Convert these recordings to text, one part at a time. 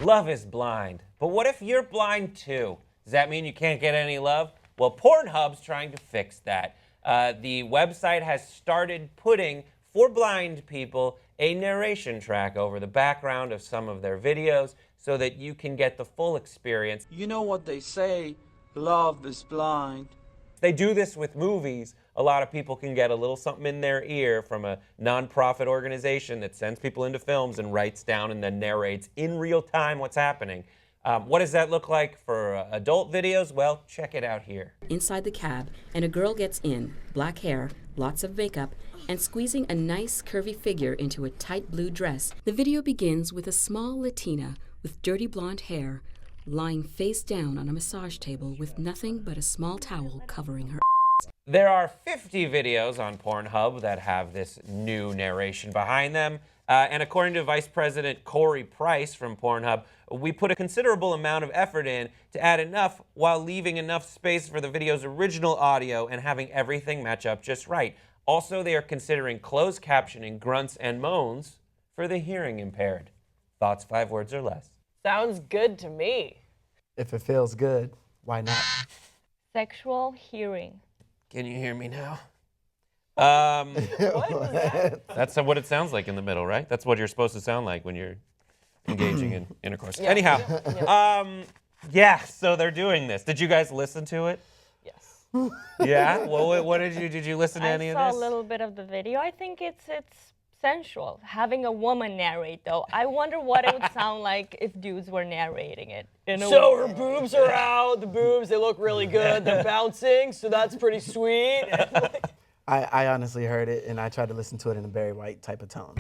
Love is blind. But what if you're blind too? Does that mean you can't get any love? Well, Pornhub's trying to fix that. The website has started putting, for blind people, a narration track over the background of some of their videos so that you can get the full experience. You know what they say, love is blind. They do this with movies. A lot of people can get a little something in their ear from a nonprofit organization that sends people into films and writes down and then narrates in real time what's happening. What does that look like for adult videos? Well, check it out here. Inside the cab, and a girl gets in, black hair, lots of makeup, and squeezing a nice curvy figure into a tight blue dress. The video begins with a small Latina with dirty blonde hair lying face down on a massage table with nothing but a small towel covering her. There are 50 videos on Pornhub that have this new narration behind them. And according to Vice President Corey Price from Pornhub, we put a considerable amount of effort in to add enough while leaving enough space for the video's original audio and having everything match up just right. Also, they are considering closed captioning grunts and moans for the hearing impaired. Thoughts, 5 words or less. Sounds good to me. If it feels good, why not? Sexual hearing. Can you hear me now? What was that? That's what it sounds like in the middle, right? That's what you're supposed to sound like when you're engaging in intercourse. Anyhow, yeah, so they're doing this. Did you guys listen to it? Yes. Yeah? Well, what did you listen to any of I this? saw a little bit of the video. I think it's sensual. Having a woman narrate, though, I wonder what it would sound like if dudes were narrating it. So her boobs are out. The boobs, they look really good. They're bouncing, so that's pretty sweet. I honestly heard it, and I tried to listen to it in a Barry White type of tone.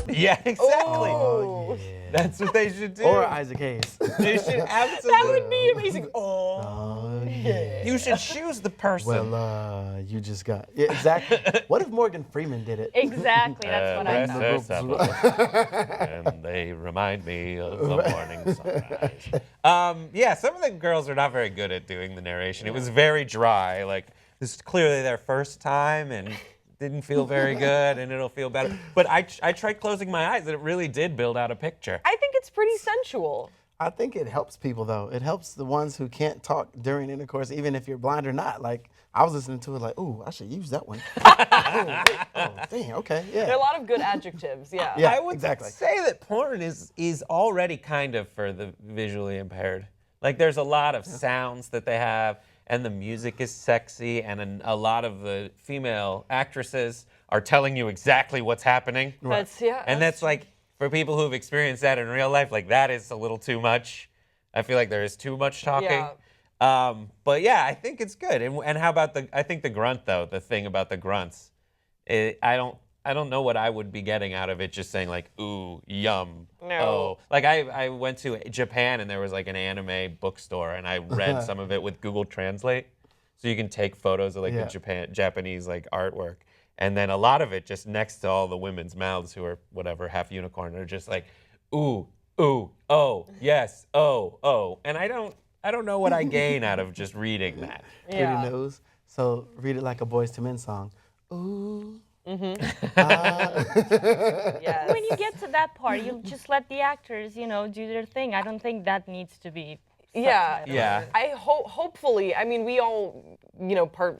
Yeah, exactly. Oh, yeah. That's what they should do. Or Isaac Hayes. They should absolutely. that would be amazing. Oh, yeah. You should choose the person. Well, you just got... Yeah, exactly. What if Morgan Freeman did it? Exactly, that's what I thought. And they remind me of the morning sunrise. Yeah, some of the girls are not very good at doing the narration. It was very dry. Like, this is clearly their first time and didn't feel very good, and it'll feel better. But I tried closing my eyes, and it really did build out a picture. I think it's pretty sensual. I think it helps people, though. It helps the ones who can't talk during intercourse, even if you're blind or not. Like, I was listening to it like, ooh, I should use that one. oh, dang, okay, yeah. There are a lot of good adjectives, yeah. Yeah, I would exactly. say that porn is already kind of for the visually impaired. Like, there's a lot of sounds that they have, and the music is sexy, and a lot of the female actresses are telling you exactly what's happening. That's, yeah. And that's like, for people who've experienced that in real life, like, that is a little too much. I feel like there is too much talking. Yeah. But yeah, I think it's good. And how about I think the grunt, though, the thing about the grunts, I don't know what I would be getting out of it just saying like, ooh, yum, No. oh. Like I went to Japan and there was like an anime bookstore and I read some of it with Google Translate. So you can take photos of like the Japanese like artwork. And then a lot of it just next to all the women's mouths who are whatever, half unicorn, are just like, ooh, ooh, oh, yes, oh, oh. And I don't know what I gain out of just reading that. Yeah. Pretty nose. So read it like a Boys to Men song. Ooh. Yes. When you get to that part, you just let the actors, do their thing. I don't think that needs to be. Yeah. Yeah. I hopefully, I mean, we all,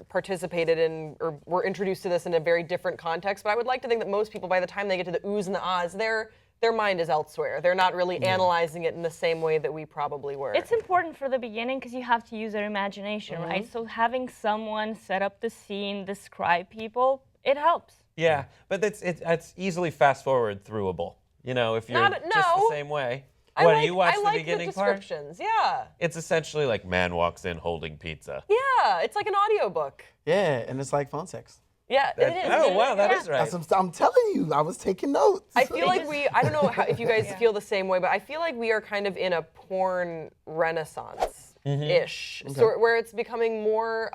participated in or were introduced to this in a very different context, but I would like to think that most people, by the time they get to the oohs and the ahs, their mind is elsewhere. They're not really analyzing it in the same way that we probably were. It's important for the beginning because you have to use their imagination, right? So having someone set up the scene, describe people, it helps. Yeah, but it's easily fast forward throughable. If you're just the same way. You watch the beginning part? Descriptions, yeah. It's essentially like man walks in holding pizza. Yeah, it's like an audiobook. Yeah, and it's like phone sex. Yeah, it is. Oh, wow, that is right. I'm telling you, I was taking notes. I feel like I don't know if you guys feel the same way, but I feel like we are kind of in a porn renaissance-ish, where it's becoming more,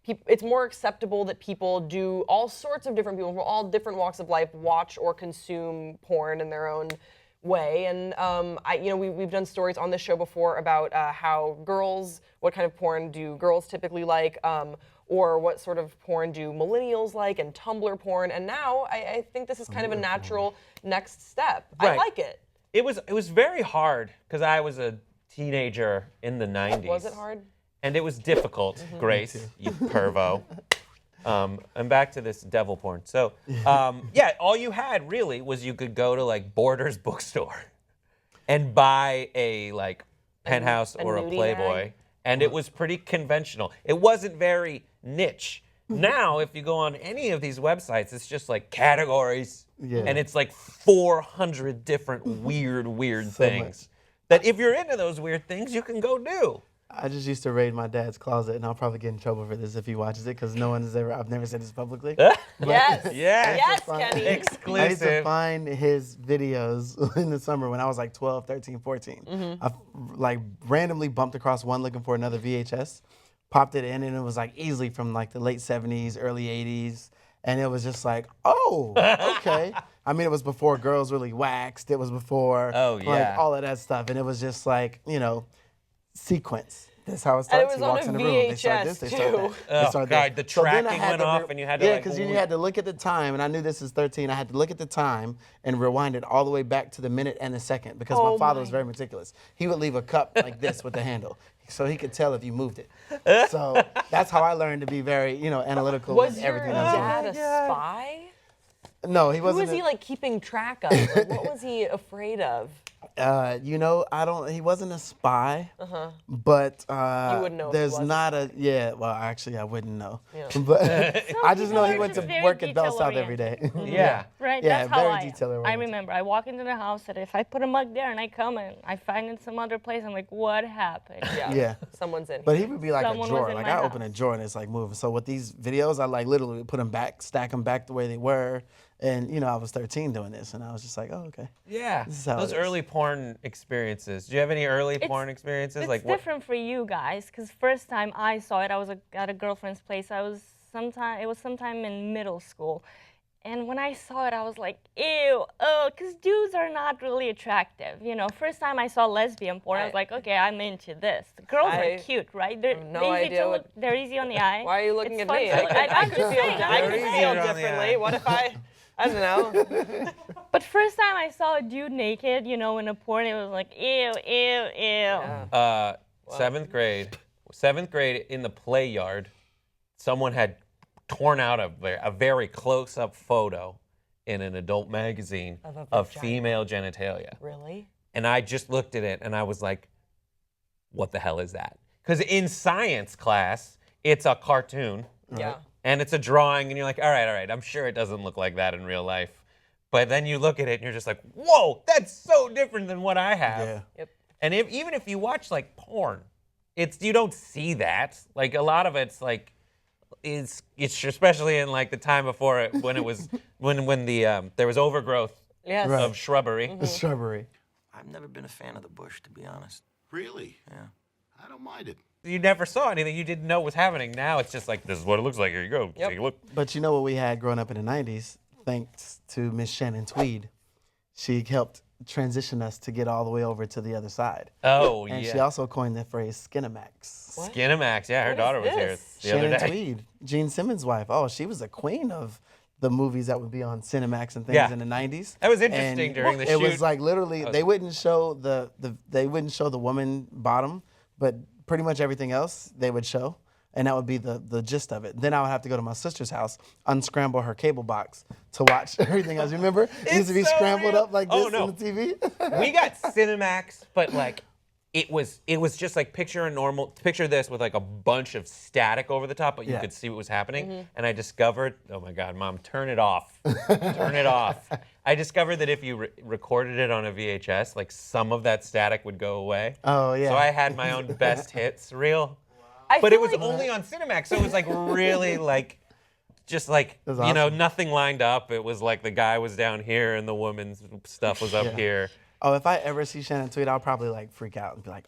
it's more acceptable that people do, all sorts of different people from all different walks of life watch or consume porn in their own way. And we've done stories on this show before about how what kind of porn do girls typically like, or what sort of porn do millennials like, and Tumblr porn. And now I think this is kind of a natural next step. Right. I like it. It was very hard because I was a teenager in the 90s. Was it hard? And it was difficult, Grace, you pervo. And back to this devil porn. So, yeah, all you had really was you could go to like Borders bookstore and buy a like Penthouse or a nudie Playboy, mag? and it was pretty conventional. It wasn't very niche. Now, if you go on any of these websites, it's just like categories, and it's like 400 different weird things. That if you're into those weird things, you can go do. I just used to raid my dad's closet, and I'll probably get in trouble for this if he watches it, because I've never said this publicly. Yes. Yes, Kenny. I used to exclusive. find his videos in the summer when I was like 12, 13, 14. I like randomly bumped across one looking for another VHS, popped it in, and it was like easily from like the late 70s, early 80s. And it was just like, oh, okay. I mean, it was before girls really waxed. It was before like all of that stuff. And it was just like, sequence. That's how it starts. And it was he on walks a in the room. They start VHS this, they start too. that. They start God, this. the So then I tracking had went to off and you had to like, because you had to look at the time, and I knew this is 13. I had to look at the time and rewind it all the way back to the minute and the second, because my father was very meticulous. He would leave a cup like this with the handle, so he could tell if you moved it. So that's how I learned to be very, analytical Was with your everything I was doing. dad a spy? No, he Who wasn't. was he like keeping track of? Like, what was he afraid of? He wasn't a spy, but You wouldn't know if he there's wasn't. not a, well, actually, I wouldn't know. Yeah. But I just people know are he went to just very work at Bell South every detail-oriented. day. yeah. Right? Yeah, That's how very I am. detail-oriented. I remember I walk into the house and if I put a mug there and I come and I find it some other place, I'm like, what happened? Yeah. Someone's in But here. he would be like Someone a was drawer. in Like my I open a house. drawer and it's like moving. So with these videos, I like literally put them back, stack them back the way they were. And I was 13 doing this, and I was just like, oh, okay. Yeah, This is how those it is. early porn experiences. Do you have any early porn experiences? It's Like what? different for you guys, because first time I saw it, I was at a girlfriend's place. It was sometime in middle school. And when I saw it, I was like, ew, oh, because dudes are not really attractive. First time I saw lesbian porn, I was like, okay, I'm into this. The girls are cute, right? They're no easy idea to what- look, they're easy on the eye. Why are you looking It's at fun me? to look- I'm just saying, I could They're feel easier on the differently. eye. What if I don't know. But first time I saw a dude naked, in a porn, it was like, ew, ew, ew. Seventh grade in the play yard, someone had torn out a very close-up photo in an adult magazine of female genitalia. Really? And I just looked at it and I was like, what the hell is that? Because in science class, it's a cartoon. Yeah. And it's a drawing, and you're like, all right, I'm sure it doesn't look like that in real life. But then you look at it, and you're just like, whoa, that's so different than what I have. Yeah. Yep. And even if you watch, like, porn, you don't see that. Like, a lot of it's, like, it's especially in, like, the time before it, when it was, when there was overgrowth Yes. of shrubbery. The shrubbery. I've never been a fan of the bush, to be honest. Really? Yeah. I don't mind it. You never saw anything. You didn't know was happening. Now it's just like, this is what it looks like. Here you go. Yep. Take a look. But you know what we had growing up in the 90s, thanks to Miss Shannon Tweed. She helped transition us to get all the way over to the other side. Oh, And yeah. she also coined the phrase Skinamax. Skinamax. Yeah, her What daughter is was here this? the other Shannon day. Tweed, Gene Simmons' wife. Oh, she was a queen of the movies that would be on Cinemax and things Yeah. in the 90s. That was interesting during the It shoot. was like literally they wouldn't show they wouldn't show the woman bottom, but pretty much everything else they would show. And that would be the gist of it. Then I would have to go to my sister's house, unscramble her cable box to watch everything else. Remember? It used to be It's so scrambled real. up like Oh, this no. on the TV. We got Cinemax, but like it was just like picture this with like a bunch of static over the top, but you Yeah. could see what was happening. And I discovered, oh my God, Mom, turn it off. Turn it off. I discovered that if you recorded it on a VHS, like some of that static would go away. Oh, yeah. So I had my own best hits reel. I But it feel was like- only on Cinemax, so it was like really like, just like, was you know, awesome. nothing lined up. It was like the guy was down here and the woman's stuff was up Yeah. here. Oh, if I ever see Shannon Tweed, I'll probably like freak out and be like,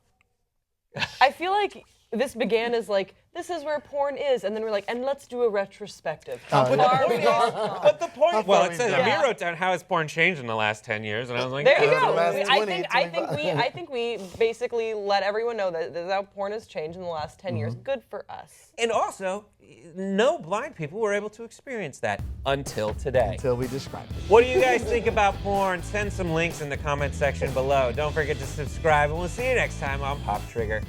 I feel like this began as like, this is where porn is, and then we're like, and let's do a retrospective. Oh, How yeah. far we are. But the point, well, it says Yeah. Amir wrote down how has porn changed in the last 10 years, and I was like, There you Yeah, go. the last I 20, think 25. I think we basically let everyone know that this is how porn has changed in the last 10 years. Good for us. And also, no blind people were able to experience that until today. Until we describe it. What do you guys think about porn? Send some links in the comment section below. Don't forget to subscribe, and we'll see you next time on Pop Trigger.